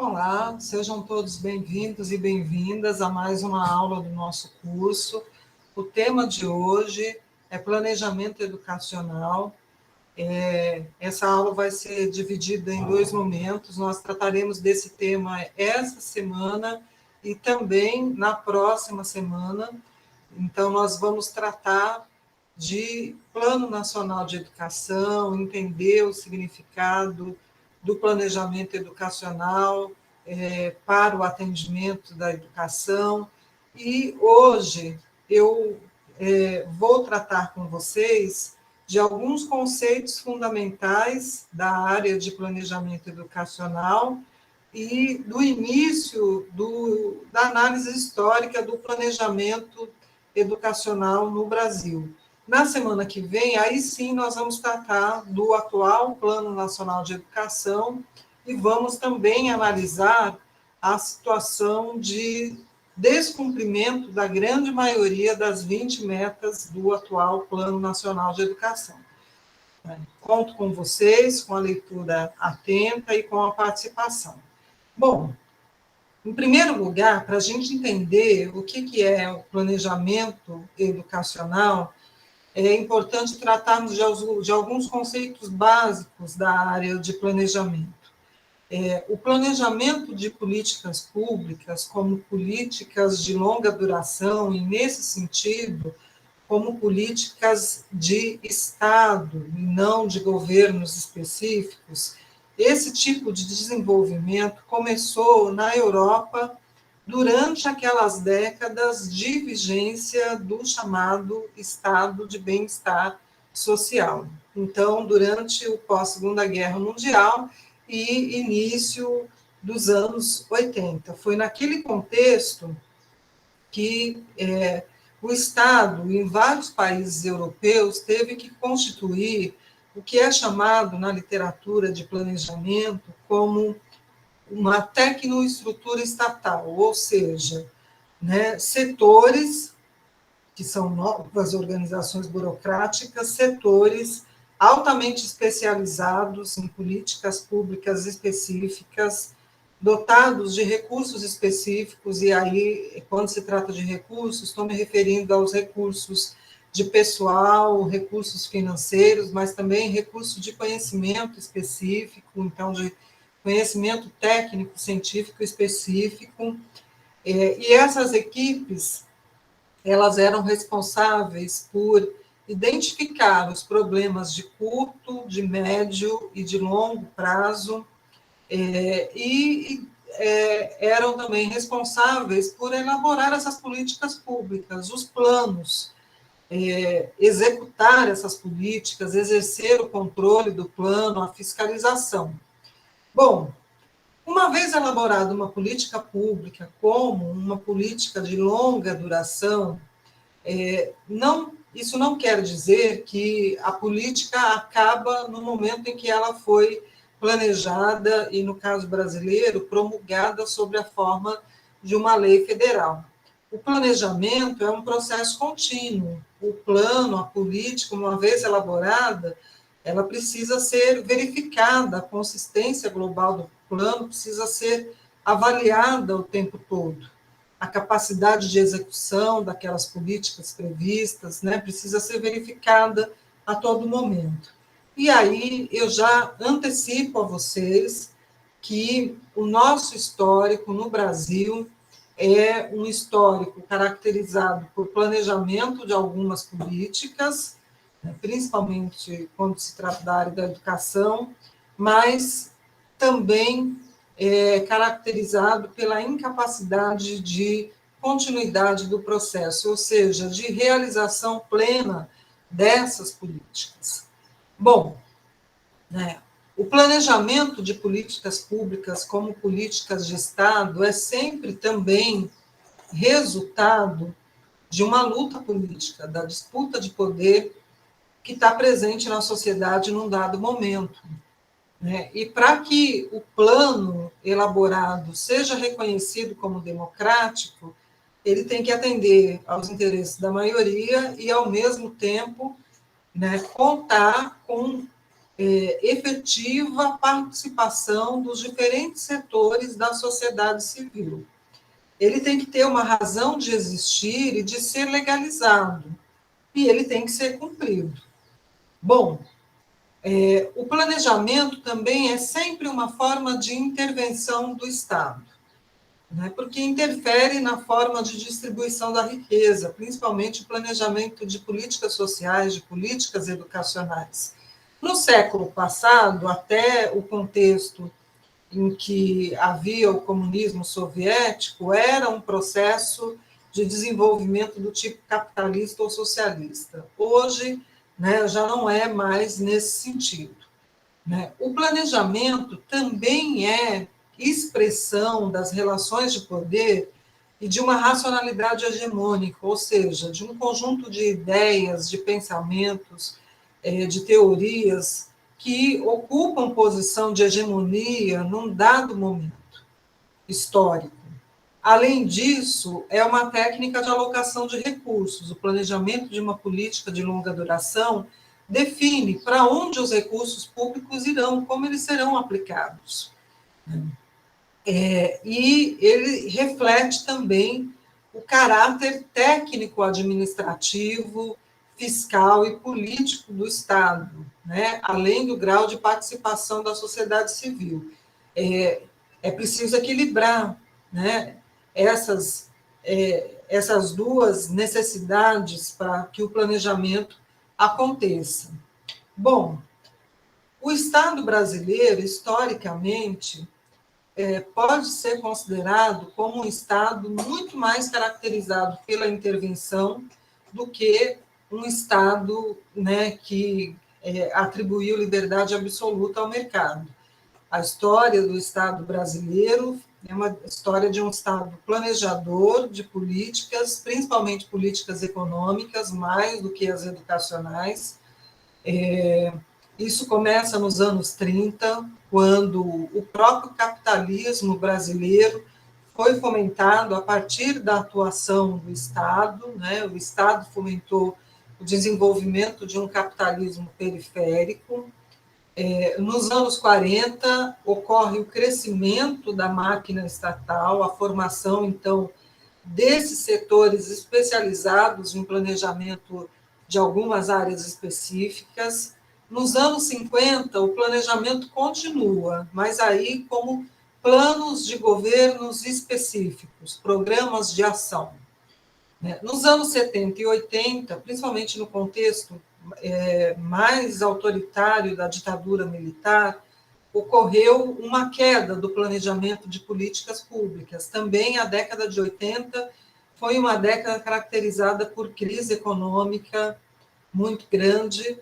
Olá, sejam todos bem-vindos e bem-vindas a mais uma aula do nosso curso. O tema de hoje é planejamento educacional. Essa aula vai ser dividida em dois momentos. Nós trataremos desse tema essa semana e também na próxima semana. Então, nós vamos tratar de Plano Nacional de Educação, entender o significado do planejamento educacional para o atendimento da educação. E hoje eu vou tratar com vocês de alguns conceitos fundamentais da área de planejamento educacional e do início da análise histórica do planejamento educacional no Brasil. Na semana que vem, aí sim, nós vamos tratar do atual Plano Nacional de Educação e vamos também analisar a situação de descumprimento da grande maioria das 20 metas do atual Plano Nacional de Educação. Conto com vocês, com a leitura atenta e com a participação. Bom, em primeiro lugar, para a gente entender o que é o planejamento educacional, é importante tratarmos de alguns conceitos básicos da área de planejamento. O planejamento de políticas públicas como políticas de longa duração, e nesse sentido, como políticas de Estado e não de governos específicos, esse tipo de desenvolvimento começou na Europa durante aquelas décadas de vigência do chamado Estado de Bem-Estar Social. Então, durante o pós-Segunda Guerra Mundial e início dos anos 80. Foi naquele contexto que o Estado, em vários países europeus, teve que constituir o que é chamado na literatura de planejamento como uma tecnoestrutura estatal, ou seja, setores, que são novas organizações burocráticas, setores altamente especializados em políticas públicas específicas, dotados de recursos específicos, e aí, quando se trata de recursos, estou me referindo aos recursos de pessoal, recursos financeiros, mas também recursos de conhecimento específico, então, de conhecimento técnico, científico específico, e essas equipes, elas eram responsáveis por identificar os problemas de curto, de médio e de longo prazo, eram também responsáveis por elaborar essas políticas públicas, os planos, executar essas políticas, exercer o controle do plano, a fiscalização. Bom, uma vez elaborada uma política pública como uma política de longa duração, isso não quer dizer que a política acaba no momento em que ela foi planejada e, no caso brasileiro, promulgada sob a forma de uma lei federal. O planejamento é um processo contínuo. O plano, a política, uma vez elaborada, ela precisa ser verificada, a consistência global do plano precisa ser avaliada o tempo todo. A capacidade de execução daquelas políticas previstas, precisa ser verificada a todo momento. E aí eu já antecipo a vocês que o nosso histórico no Brasil é um histórico caracterizado por planejamento de algumas políticas, principalmente quando se trata da área da educação, mas também caracterizado pela incapacidade de continuidade do processo, ou seja, de realização plena dessas políticas. Bom, o planejamento de políticas públicas como políticas de Estado é sempre também resultado de uma luta política, da disputa de poder que está presente na sociedade num dado momento. E para que o plano elaborado seja reconhecido como democrático, ele tem que atender aos interesses da maioria e, ao mesmo tempo, contar com efetiva participação dos diferentes setores da sociedade civil. Ele tem que ter uma razão de existir e de ser legalizado, e ele tem que ser cumprido. Bom, o planejamento também é sempre uma forma de intervenção do Estado, né, porque interfere na forma de distribuição da riqueza, principalmente o planejamento de políticas sociais, de políticas educacionais. No século passado, até o contexto em que havia o comunismo soviético, era um processo de desenvolvimento do tipo capitalista ou socialista. Hoje, né, já não é mais nesse sentido, né? O planejamento também é expressão das relações de poder e de uma racionalidade hegemônica, ou seja, de um conjunto de ideias, de pensamentos, de teorias que ocupam posição de hegemonia num dado momento histórico. Além disso, é uma técnica de alocação de recursos. O planejamento de uma política de longa duração define para onde os recursos públicos irão, como eles serão aplicados. E ele reflete também o caráter técnico-administrativo, fiscal e político do Estado, né? Além do grau de participação da sociedade civil. É preciso equilibrar, né, essas duas necessidades para que o planejamento aconteça. Bom, o Estado brasileiro, historicamente, pode ser considerado como um Estado muito mais caracterizado pela intervenção do que um Estado, né, que atribuiu liberdade absoluta ao mercado. A história do Estado brasileiro é uma história de um Estado planejador de políticas, principalmente políticas econômicas, mais do que as educacionais. Isso começa nos anos 30, quando o próprio capitalismo brasileiro foi fomentado a partir da atuação do Estado, né? O Estado fomentou o desenvolvimento de um capitalismo periférico. Nos anos 40, ocorre o crescimento da máquina estatal, a formação, então, desses setores especializados em planejamento de algumas áreas específicas. Nos anos 50, o planejamento continua, mas aí como planos de governos específicos, programas de ação. Nos anos 70 e 80, principalmente no contexto mais autoritário da ditadura militar, ocorreu uma queda do planejamento de políticas públicas. Também a década de 80 foi uma década caracterizada por crise econômica muito grande,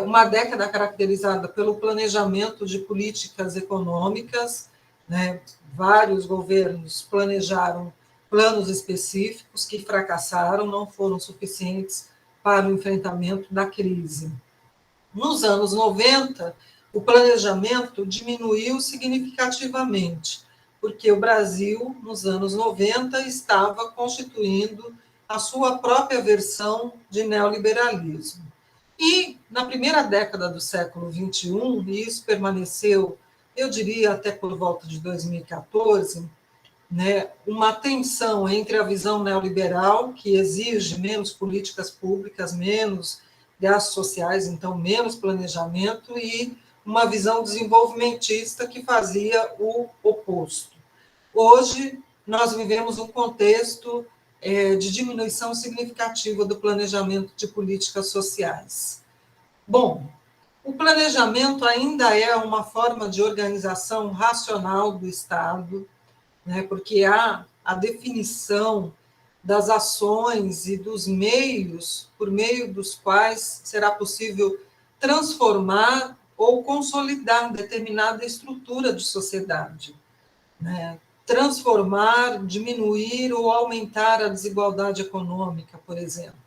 uma década caracterizada pelo planejamento de políticas econômicas, né? Vários governos planejaram planos específicos que fracassaram, não foram suficientes para o enfrentamento da crise. Nos anos 90, o planejamento diminuiu significativamente, porque o Brasil, nos anos 90, estava constituindo a sua própria versão de neoliberalismo. E, na primeira década do século XXI, e isso permaneceu, eu diria, até por volta de 2014, né, uma tensão entre a visão neoliberal, que exige menos políticas públicas, menos gastos sociais, então menos planejamento, e uma visão desenvolvimentista que fazia o oposto. Hoje, nós vivemos um contexto de diminuição significativa do planejamento de políticas sociais. Bom, o planejamento ainda é uma forma de organização racional do Estado, né, porque há a definição das ações e dos meios por meio dos quais será possível transformar ou consolidar determinada estrutura de sociedade, né? Transformar, diminuir ou aumentar a desigualdade econômica, por exemplo.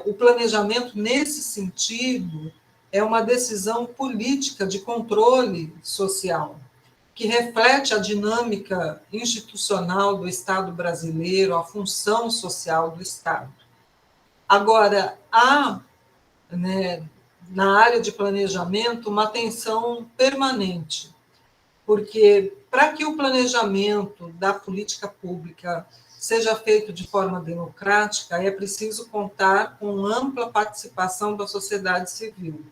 O planejamento, nesse sentido, é uma decisão política de controle social, que reflete a dinâmica institucional do Estado brasileiro, a função social do Estado. Agora, há, né, na área de planejamento, uma atenção permanente, porque para que o planejamento da política pública seja feito de forma democrática, é preciso contar com ampla participação da sociedade civil.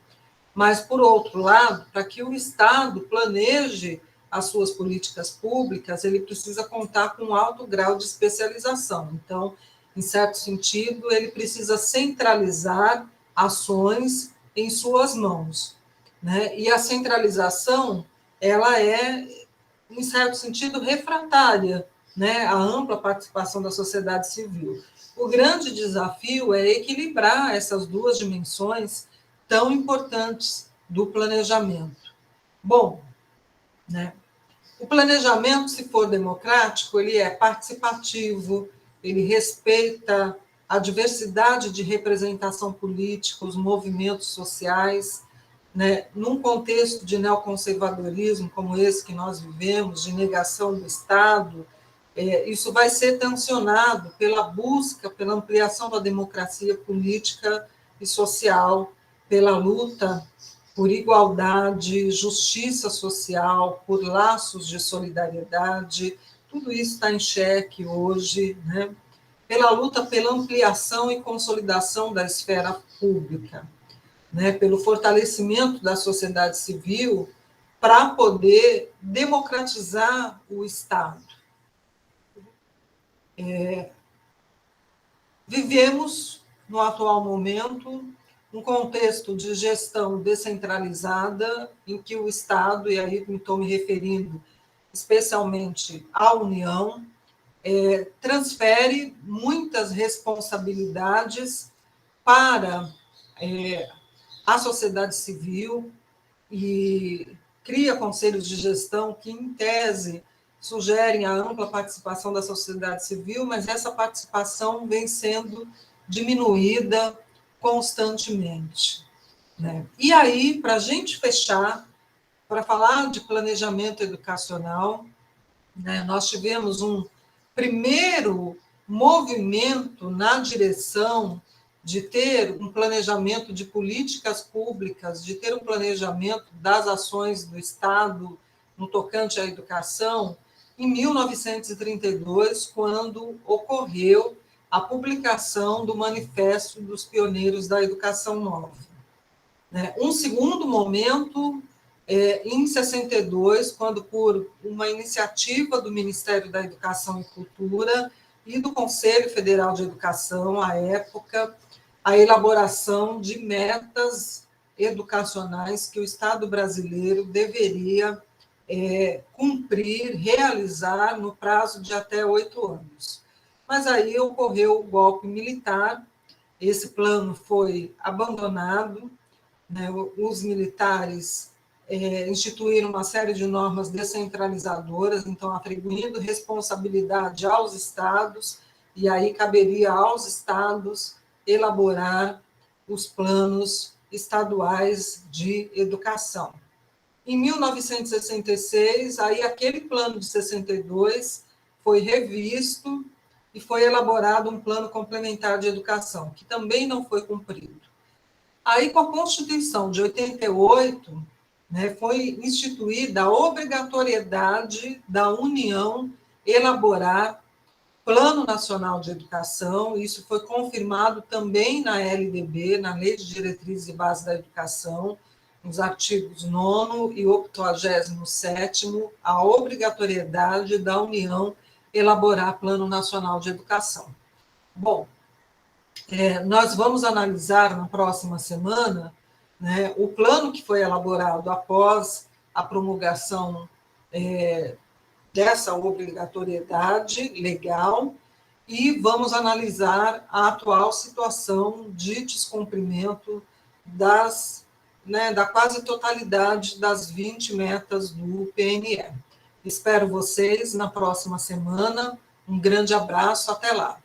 Mas, por outro lado, para que o Estado planeje as suas políticas públicas, ele precisa contar com um alto grau de especialização. Então, em certo sentido, ele precisa centralizar ações em suas mãos, né? E a centralização, ela é, em certo sentido, refratária, né, à ampla participação da sociedade civil. O grande desafio é equilibrar essas duas dimensões tão importantes do planejamento. Bom, né, o planejamento, se for democrático, ele é participativo, ele respeita a diversidade de representação política, os movimentos sociais, né? Num contexto de neoconservadorismo como esse que nós vivemos, de negação do Estado, isso vai ser tensionado pela busca, pela ampliação da democracia política e social, pela luta por igualdade, justiça social, por laços de solidariedade, tudo isso está em xeque hoje, né? Pela luta pela ampliação e consolidação da esfera pública, né? Pelo fortalecimento da sociedade civil para poder democratizar o Estado. Vivemos, no atual momento, um contexto de gestão descentralizada, em que o Estado, e aí estou me referindo especialmente à União, transfere muitas responsabilidades para a sociedade civil e cria conselhos de gestão que, em tese, sugerem a ampla participação da sociedade civil, mas essa participação vem sendo diminuída constantemente, né? E aí, para a gente fechar, para falar de planejamento educacional, né, nós tivemos um primeiro movimento na direção de ter um planejamento de políticas públicas, de ter um planejamento das ações do Estado no tocante à educação, em 1932, quando ocorreu a publicação do Manifesto dos Pioneiros da Educação Nova. Um segundo momento, em 62, quando, por uma iniciativa do Ministério da Educação e Cultura e do Conselho Federal de Educação, à época, a elaboração de metas educacionais que o Estado brasileiro deveria cumprir, realizar no prazo de até 8 anos. Mas aí ocorreu o golpe militar, esse plano foi abandonado, né? Os militares instituíram uma série de normas descentralizadoras, então atribuindo responsabilidade aos estados, e aí caberia aos estados elaborar os planos estaduais de educação. Em 1966, aí aquele plano de 62 foi revisto e foi elaborado um plano complementar de educação, que também não foi cumprido. Aí, com a Constituição de 88, né, foi instituída a obrigatoriedade da União elaborar Plano Nacional de Educação, isso foi confirmado também na LDB, na Lei de Diretrizes e Bases da Educação, nos artigos 9º e 87º, a obrigatoriedade da União elaborar Plano Nacional de Educação. Bom, nós vamos analisar na próxima semana, né, o plano que foi elaborado após a promulgação dessa obrigatoriedade legal e vamos analisar a atual situação de descumprimento da quase totalidade das 20 metas do PNE. Espero vocês na próxima semana. Um grande abraço, até lá.